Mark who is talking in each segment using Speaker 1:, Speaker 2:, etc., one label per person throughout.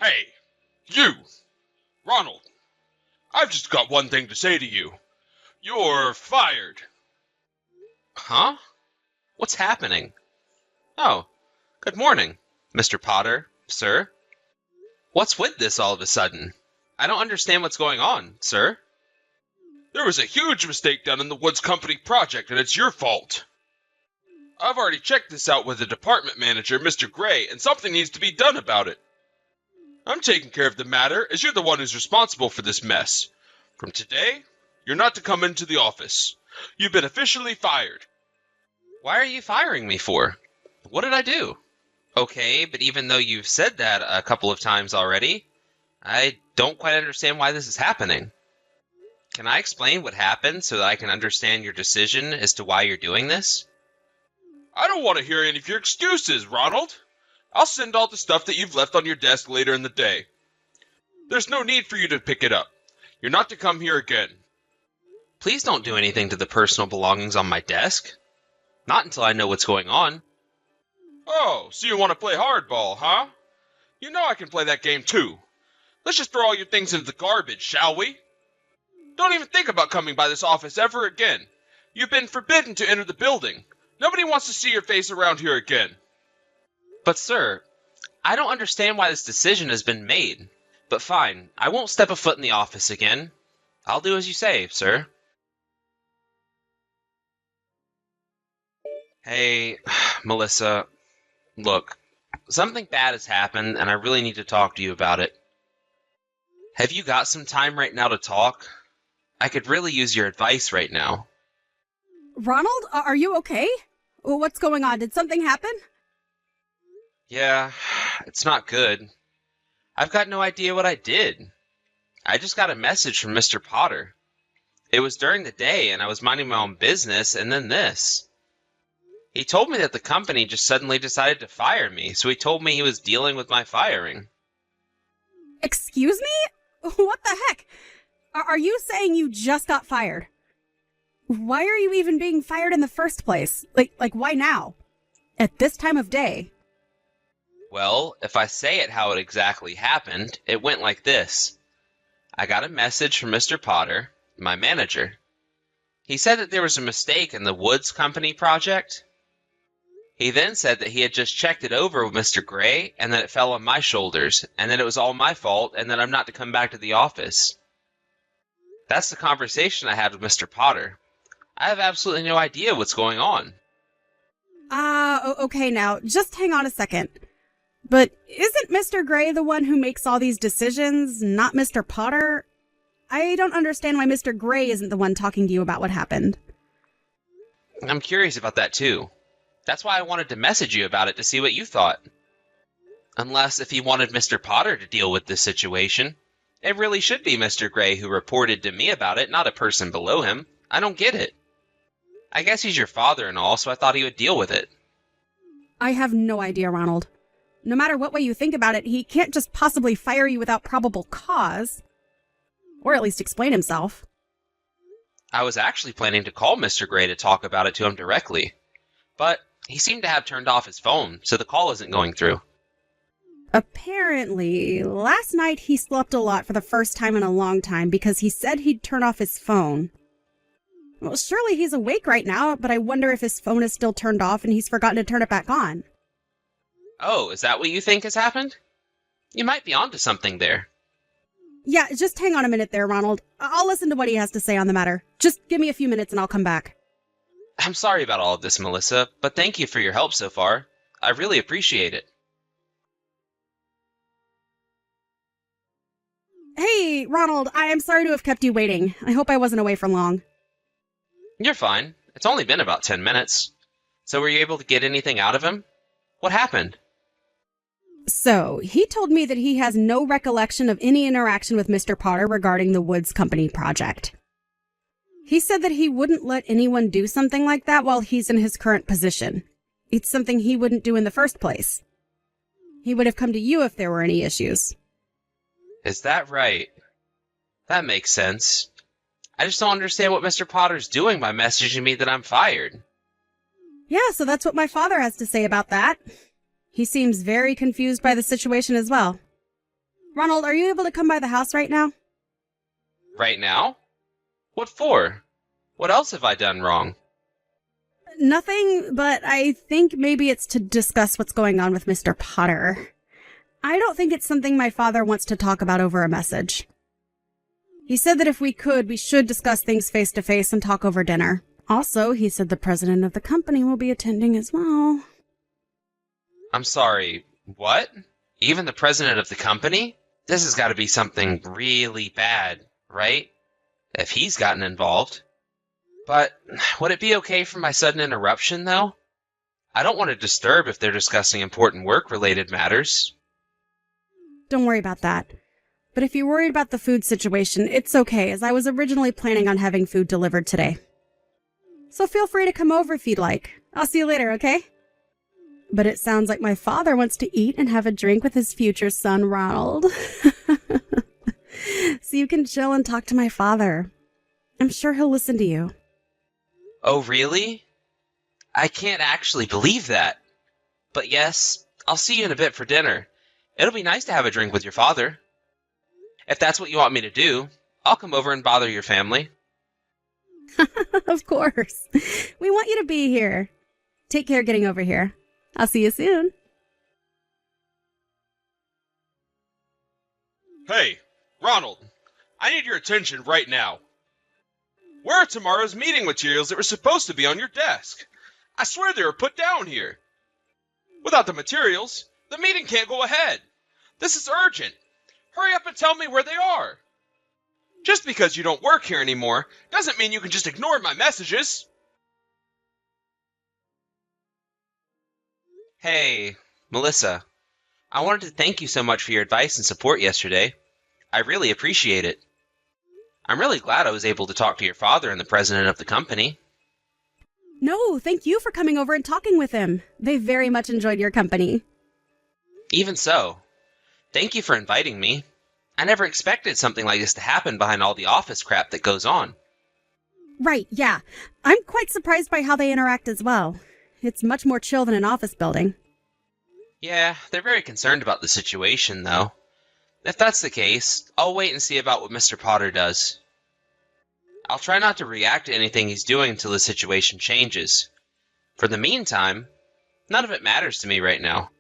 Speaker 1: Hey, you! Ronald, I've just got one thing to say to you. You're fired.
Speaker 2: Huh? What's happening? Oh, good morning, Mr. Potter, sir. What's with this all of a sudden? I don't understand what's going on, sir.
Speaker 1: There was a huge mistake done in the Woods Company project, and it's your fault. I've already checked this out with the department manager, Mr. Gray, and something needs to be done about it. I'm taking care of the matter, as you're the one who's responsible for this mess. From today, you're not to come into the office. You've been officially fired.
Speaker 2: Why are you firing me for? What did I do? Okay, but even though you've said that a couple of times already, I don't quite understand why this is happening. Can I explain what happened so that I can understand your decision as to why you're doing this?
Speaker 1: I don't want to hear any of your excuses, Ronald. I'll send all the stuff that you've left on your desk later in the day. There's no need for you to pick it up. You're not to come here again.
Speaker 2: Please don't do anything to the personal belongings on my desk. Not until I know what's going on.
Speaker 1: Oh, so you want to play hardball, huh? You know I can play that game too. Let's just throw all your things into the garbage, shall we? Don't even think about coming by this office ever again. You've been forbidden to enter the building. Nobody wants to see your face around here again.
Speaker 2: But sir, I don't understand why this decision has been made. But fine, I won't step a foot in the office again. I'll do as you say, sir. Hey, Melissa, look, something bad has happened and I really need to talk to you about it. Have you got some time right now to talk? I could really use your advice right now.
Speaker 3: Ronald, are you okay? What's going on? Did something happen?
Speaker 2: Yeah, it's not good. I've got no idea what I did. I just got a message from Mr. Potter. It was during the day and I was minding my own business, and then this. He told me that the company just suddenly decided to fire me, so he told me he was dealing with my firing.
Speaker 3: Excuse me? What the heck? Are you saying you just got fired? Why are you even being fired in the first place? Like why now? At this time of day?
Speaker 2: Well, if I say it how it exactly happened, it went like this. I got a message from Mr. Potter, my manager. He said that there was a mistake in the Woods Company project. He then said that he had just checked it over with Mr. Gray and that it fell on my shoulders, and that it was all my fault and that I'm not to come back to the office. That's the conversation I had with Mr. Potter. I have absolutely no idea what's going on.
Speaker 3: Okay now, just hang on a second. But isn't Mr. Gray the one who makes all these decisions, not Mr. Potter? I don't understand why Mr. Gray isn't the one talking to you about what happened.
Speaker 2: I'm curious about that too. That's why I wanted to message you about it to see what you thought. Unless if he wanted Mr. Potter to deal with this situation, it really should be Mr. Gray who reported to me about it, not a person below him. I don't get it. I guess he's your father and all, so I thought he would deal with it.
Speaker 3: I have no idea, Ronald. No matter what way you think about it, he can't just possibly fire you without probable cause. Or at least explain himself.
Speaker 2: I was actually planning to call Mr. Gray to talk about it to him directly. But he seemed to have turned off his phone, so the call isn't going through.
Speaker 3: Apparently, last night he slept a lot for the first time in a long time because he said he'd turn off his phone. Well, surely he's awake right now, but I wonder if his phone is still turned off and he's forgotten to turn it back on.
Speaker 2: Oh, is that what you think has happened? You might be onto something there.
Speaker 3: Yeah, just hang on a minute there, Ronald. I'll listen to what he has to say on the matter. Just give me a few minutes and I'll come back.
Speaker 2: I'm sorry about all of this, Melissa, but thank you for your help so far. I really appreciate it.
Speaker 3: Hey, Ronald, I am sorry to have kept you waiting. I hope I wasn't away for long.
Speaker 2: You're fine. It's only been about 10 minutes. So were you able to get anything out of him? What happened?
Speaker 3: So, he told me that he has no recollection of any interaction with Mr. Potter regarding the Woods Company project. He said that he wouldn't let anyone do something like that while he's in his current position. It's something he wouldn't do in the first place. He would have come to you if there were any issues.
Speaker 2: Is that right? That makes sense. I just don't understand what Mr. Potter's doing by messaging me that I'm fired.
Speaker 3: Yeah, so that's what my father has to say about that. He seems very confused by the situation as well. Ronald, are you able to come by the house right now?
Speaker 2: Right now? What for? What else have I done wrong?
Speaker 3: Nothing, but I think maybe it's to discuss what's going on with Mr. Potter. I don't think it's something my father wants to talk about over a message. He said that if we could, we should discuss things face to face and talk over dinner. Also, he said the president of the company will be attending as well.
Speaker 2: I'm sorry, what? Even the president of the company? This has got to be something really bad, right? If he's gotten involved. But would it be okay for my sudden interruption, though? I don't want to disturb if they're discussing important work-related matters.
Speaker 3: Don't worry about that. But if you're worried about the food situation, it's okay, as I was originally planning on having food delivered today. So feel free to come over if you'd like. I'll see you later, okay? But it sounds like my father wants to eat and have a drink with his future son, Ronald. So you can chill and talk to my father. I'm sure he'll listen to you.
Speaker 2: Oh, really? I can't actually believe that. But yes, I'll see you in a bit for dinner. It'll be nice to have a drink with your father. If that's what you want me to do, I'll come over and bother your family.
Speaker 3: Of course. We want you to be here. Take care getting over here. I'll see you soon.
Speaker 1: Hey, Ronald, I need your attention right now. Where are tomorrow's meeting materials that were supposed to be on your desk? I swear they were put down here. Without the materials, the meeting can't go ahead. This is urgent. Hurry up and tell me where they are. Just because you don't work here anymore doesn't mean you can just ignore my messages.
Speaker 2: Hey, Melissa. I wanted to thank you so much for your advice and support yesterday. I really appreciate it. I'm really glad I was able to talk to your father and the president of the company.
Speaker 3: No, thank you for coming over and talking with him. They very much enjoyed your company.
Speaker 2: Even so, thank you for inviting me. I never expected something like this to happen behind all the office crap that goes on.
Speaker 3: Right, yeah. I'm quite surprised by how they interact as well. It's much more chill than an office building.
Speaker 2: Yeah, they're very concerned about the situation, though. If that's the case, I'll wait and see about what Mr. Potter does. I'll try not to react to anything he's doing until the situation changes. For the meantime, none of it matters to me right now.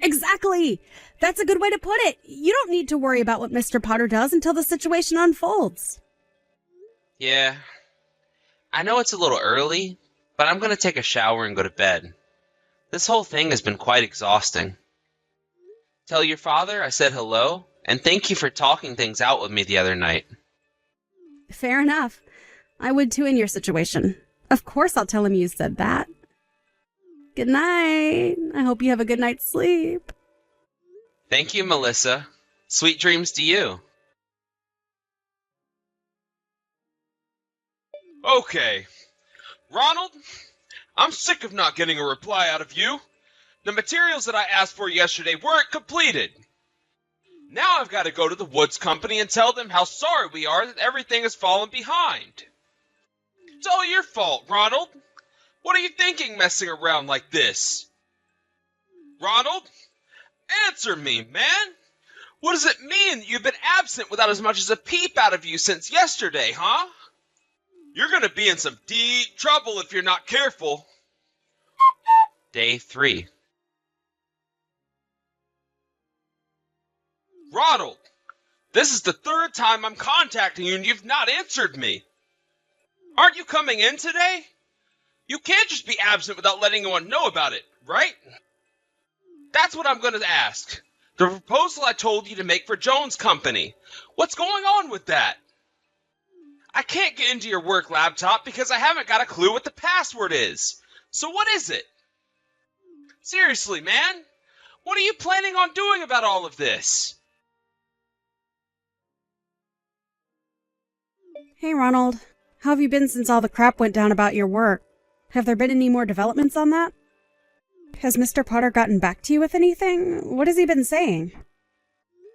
Speaker 3: Exactly! That's a good way to put it. You don't need to worry about what Mr. Potter does until the situation unfolds.
Speaker 2: Yeah, I know it's a little early, but I'm going to take a shower and go to bed. This whole thing has been quite exhausting. Tell your father I said hello, and thank you for talking things out with me the other night.
Speaker 3: Fair enough. I would too in your situation. Of course I'll tell him you said that. Good night. I hope you have a good night's sleep.
Speaker 2: Thank you, Melissa. Sweet dreams to you.
Speaker 1: Okay. Ronald, I'm sick of not getting a reply out of you. The materials that I asked for yesterday weren't completed. Now I've got to go to the Woods Company and tell them how sorry we are that everything has fallen behind. It's all your fault, Ronald. What are you thinking messing around like this? Ronald, answer me, man. What does it mean that you've been absent without as much as a peep out of you since yesterday, huh? You're gonna be in some deep trouble if you're not careful.
Speaker 2: Day 3.
Speaker 1: Ronald, this is the third time I'm contacting you and you've not answered me. Aren't you coming in today? You can't just be absent without letting anyone know about it, right? That's what I'm going to ask. The proposal I told you to make for Jones Company. What's going on with that? I can't get into your work laptop because I haven't got a clue what the password is. So what is it? Seriously, man, what are you planning on doing about all of this?
Speaker 3: Hey, Ronald. How have you been since all the crap went down about your work? Have there been any more developments on that? Has Mr. Potter gotten back to you with anything? What has he been saying?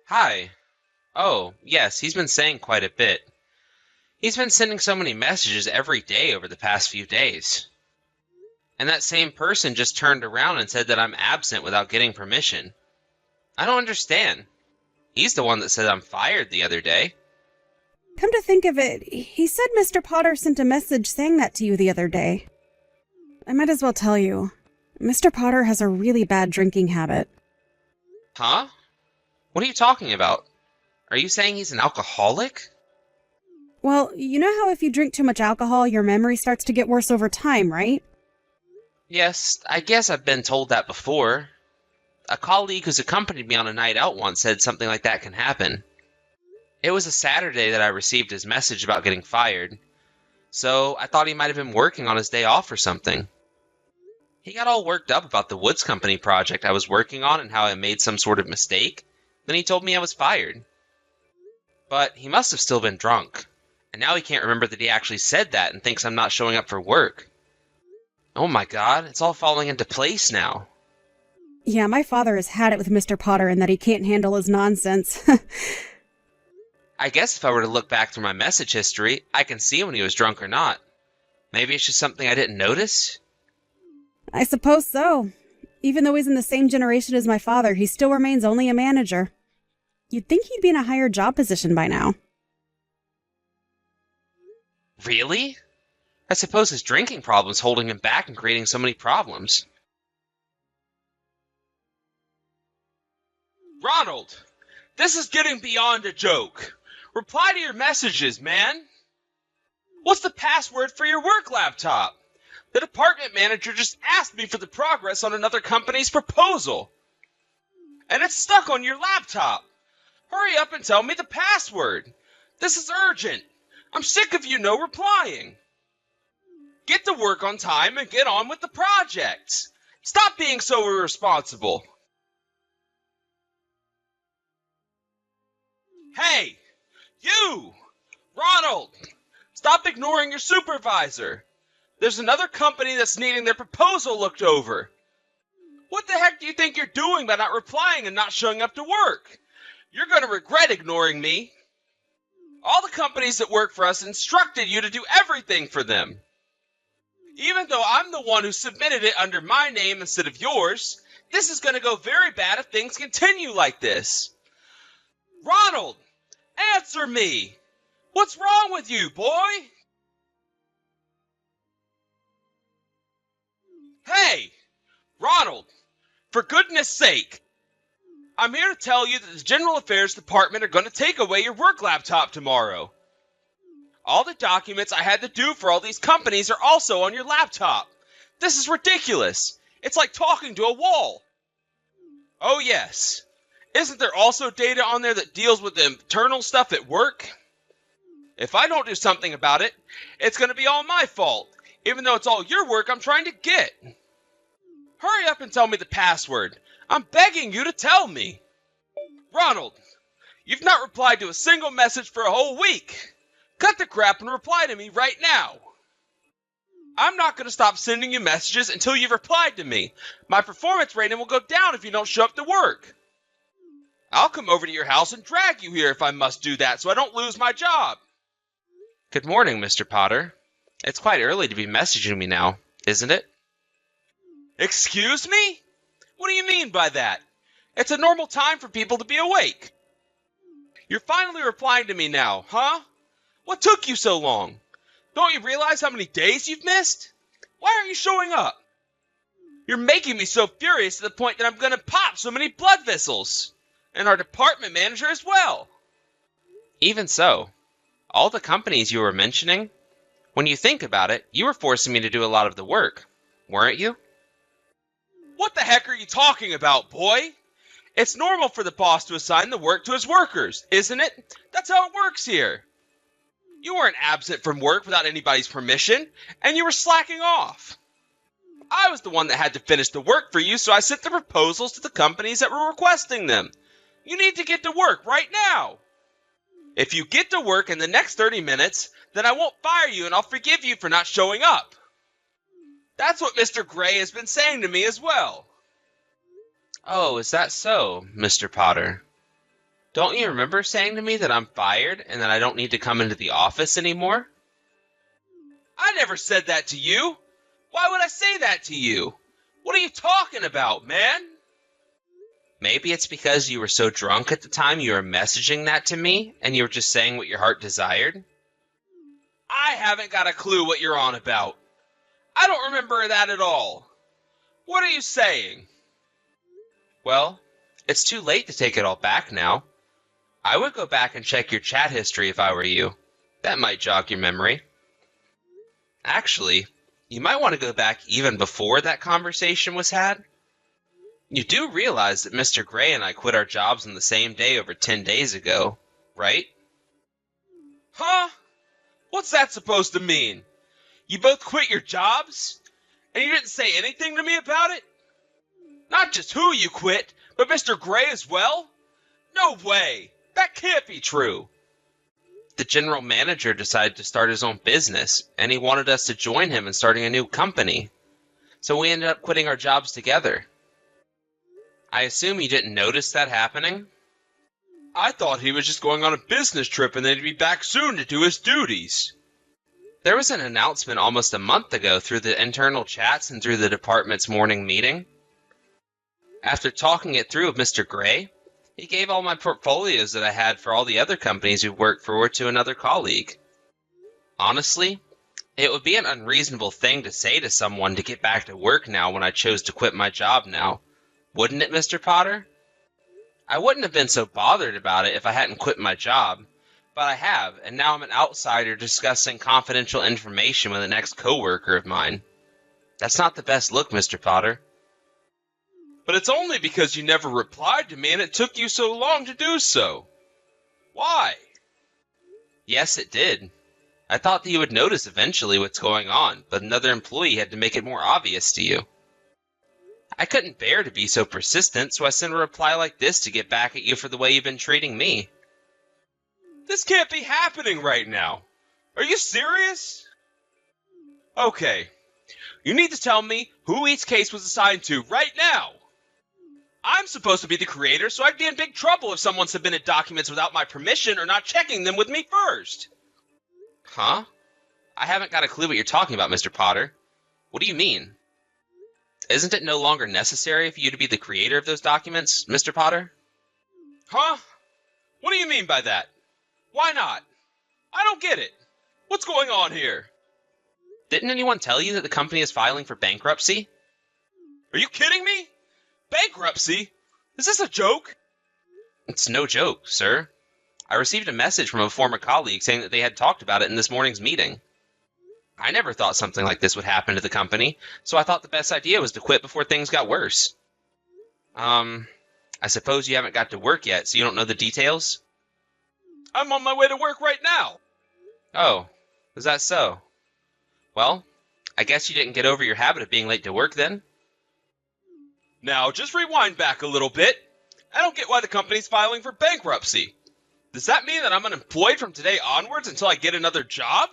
Speaker 2: Hi. Oh, yes, he's been saying quite a bit. He's been sending so many messages every day over the past few days. And that same person just turned around and said that I'm absent without getting permission. I don't understand. He's the one that said I'm fired the other day.
Speaker 3: Come to think of it, he said Mr. Potter sent a message saying that to you the other day. I might as well tell you, Mr. Potter has a really bad drinking habit.
Speaker 2: Huh? What are you talking about? Are you saying he's an alcoholic?
Speaker 3: Well, you know how if you drink too much alcohol, your memory starts to get worse over time, right?
Speaker 2: Yes, I guess I've been told that before. A colleague who's accompanied me on a night out once said something like that can happen. It was a Saturday that I received his message about getting fired, so I thought he might have been working on his day off or something. He got all worked up about the Woods Company project I was working on and how I made some sort of mistake. Then he told me I was fired. But he must have still been drunk, and now he can't remember that he actually said that and thinks I'm not showing up for work. Oh my god, it's all falling into place now.
Speaker 3: Yeah, my father has had it with Mr. Potter in that he can't handle his nonsense.
Speaker 2: I guess if I were to look back through my message history, I can see when he was drunk or not. Maybe it's just something I didn't notice?
Speaker 3: I suppose so. Even though he's in the same generation as my father, he still remains only a manager. You'd think he'd be in a higher job position by now.
Speaker 2: Really? I suppose his drinking problem's holding him back and creating so many problems.
Speaker 1: Ronald, this is getting beyond a joke. Reply to your messages, man. What's the password for your work laptop? The department manager just asked me for the progress on another company's proposal. And it's stuck on your laptop. Hurry up and tell me the password. This is urgent. I'm sick of you no replying. Get to work on time and get on with the project. Stop being so irresponsible. Hey, you! Ronald! Stop ignoring your supervisor. There's another company that's needing their proposal looked over. What the heck do you think you're doing by not replying and not showing up to work? You're going to regret ignoring me. All the companies that work for us instructed you to do everything for them. Even though I'm the one who submitted it under my name instead of yours, this is going to go very bad if things continue like this. Ronald, answer me! What's wrong with you, boy? Hey, Ronald, for goodness sake, I'm here to tell you that the General Affairs Department are going to take away your work laptop tomorrow. All the documents I had to do for all these companies are also on your laptop. This is ridiculous. It's like talking to a wall. Oh yes. Isn't there also data on there that deals with the internal stuff at work? If I don't do something about it, it's going to be all my fault, even though it's all your work I'm trying to get. Hurry up and tell me the password. I'm begging you to tell me. Ronald, you've not replied to a single message for a whole week. Cut the crap and reply to me right now. I'm not going to stop sending you messages until you've replied to me. My performance rating will go down if you don't show up to work. I'll come over to your house and drag you here if I must do that so I don't lose my job.
Speaker 2: Good morning, Mr. Potter. It's quite early to be messaging me now, isn't it?
Speaker 1: Excuse me? What do you mean by that? It's a normal time for people to be awake. You're finally replying to me now, huh? What took you so long? Don't you realize how many days you've missed? Why aren't you showing up? You're making me so furious to the point that I'm going to pop so many blood vessels. And our department manager as well.
Speaker 2: Even so, all the companies you were mentioning, when you think about it, you were forcing me to do a lot of the work, weren't you?
Speaker 1: What the heck are you talking about, boy? It's normal for the boss to assign the work to his workers, isn't it? That's how it works here. You weren't absent from work without anybody's permission, and you were slacking off. I was the one that had to finish the work for you, so I sent the proposals to the companies that were requesting them. You need to get to work right now. If you get to work in the next 30 minutes, then I won't fire you and I'll forgive you for not showing up. That's what Mr. Gray has been saying to me as well.
Speaker 2: Oh, is that so, Mr. Potter? Don't you remember saying to me that I'm fired and that I don't need to come into the office anymore?
Speaker 1: I never said that to you. Why would I say that to you? What are you talking about, man?
Speaker 2: Maybe it's because you were so drunk at the time you were messaging that to me, and you were just saying what your heart desired?
Speaker 1: I haven't got a clue what you're on about. I don't remember that at all. What are you saying?
Speaker 2: Well, it's too late to take it all back now. I would go back and check your chat history if I were you. That might jog your memory. Actually, you might want to go back even before that conversation was had. You do realize that Mr. Gray and I quit our jobs on the same day over 10 days ago, right?
Speaker 1: Huh? What's that supposed to mean? You both quit your jobs? And you didn't say anything to me about it? Not just who you quit, but Mr. Gray as well? No way! That can't be true!
Speaker 2: The general manager decided to start his own business, and he wanted us to join him in starting a new company. So we ended up quitting our jobs together. I assume you didn't notice that happening?
Speaker 1: I thought he was just going on a business trip and then he'd be back soon to do his duties.
Speaker 2: There was an announcement almost a month ago through the internal chats and through the department's morning meeting. After talking it through with Mr. Gray, he gave all my portfolios that I had for all the other companies we've worked for to another colleague. Honestly, it would be an unreasonable thing to say to someone to get back to work now when I chose to quit my job now. Wouldn't it, Mr. Potter? I wouldn't have been so bothered about it if I hadn't quit my job, but I have, and now I'm an outsider discussing confidential information with an ex-coworker of mine. That's not the best look, Mr. Potter.
Speaker 1: But it's only because you never replied to me and it took you so long to do so. Why?
Speaker 2: Yes, it did. I thought that you would notice eventually what's going on, but another employee had to make it more obvious to you. I couldn't bear to be so persistent, so I sent a reply like this to get back at you for the way you've been treating me.
Speaker 1: This can't be happening right now. Are you serious? Okay. You need to tell me who each case was assigned to right now. I'm supposed to be the creator, so I'd be in big trouble if someone submitted documents without my permission or not checking them with me first.
Speaker 2: Huh? I haven't got a clue what you're talking about, Mr. Potter. What do you mean? Isn't it no longer necessary for you to be the creator of those documents, Mr. Potter?
Speaker 1: Huh? What do you mean by that? Why not? I don't get it. What's going on here?
Speaker 2: Didn't anyone tell you that the company is filing for bankruptcy?
Speaker 1: Are you kidding me? Bankruptcy? Is this a joke?
Speaker 2: It's no joke, sir. I received a message from a former colleague saying that they had talked about it in this morning's meeting. I never thought something like this would happen to the company, so I thought the best idea was to quit before things got worse. I suppose you haven't got to work yet, so you don't know the details?
Speaker 1: I'm on my way to work right now.
Speaker 2: Oh, is that so? Well, I guess you didn't get over your habit of being late to work then?
Speaker 1: Now, just rewind back a little bit. I don't get why the company's filing for bankruptcy. Does that mean that I'm unemployed from today onwards until I get another job?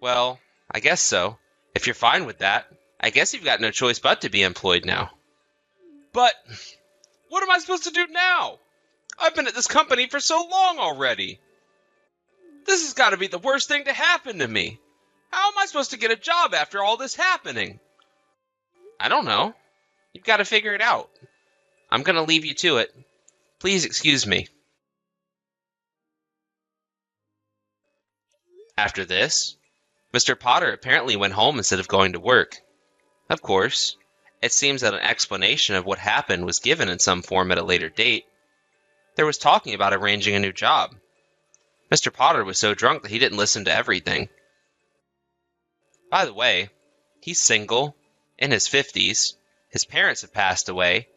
Speaker 2: Well, I guess so. If you're fine with that, I guess you've got no choice but to be employed now.
Speaker 1: But what am I supposed to do now? I've been at this company for so long already. This has got to be the worst thing to happen to me. How am I supposed to get a job after all this happening?
Speaker 2: I don't know. You've got to figure it out. I'm going to leave you to it. Please excuse me. After this, Mr. Potter apparently went home instead of going to work. Of course, it seems that an explanation of what happened was given in some form at a later date. There was talking about arranging a new job. Mr. Potter was so drunk that he didn't listen to everything. By the way, he's single, in his 50s, his parents have passed away,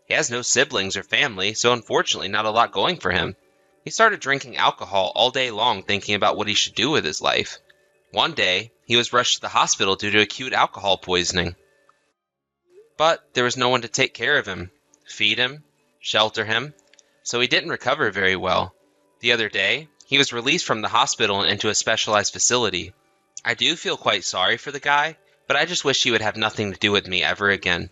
Speaker 2: he has no siblings or family, so unfortunately not a lot going for him. He started drinking alcohol all day long thinking about what he should do with his life. One day, he was rushed to the hospital due to acute alcohol poisoning. But there was no one to take care of him, feed him, shelter him, so he didn't recover very well. The other day, he was released from the hospital and into a specialized facility. I do feel quite sorry for the guy, but I just wish he would have nothing to do with me ever again.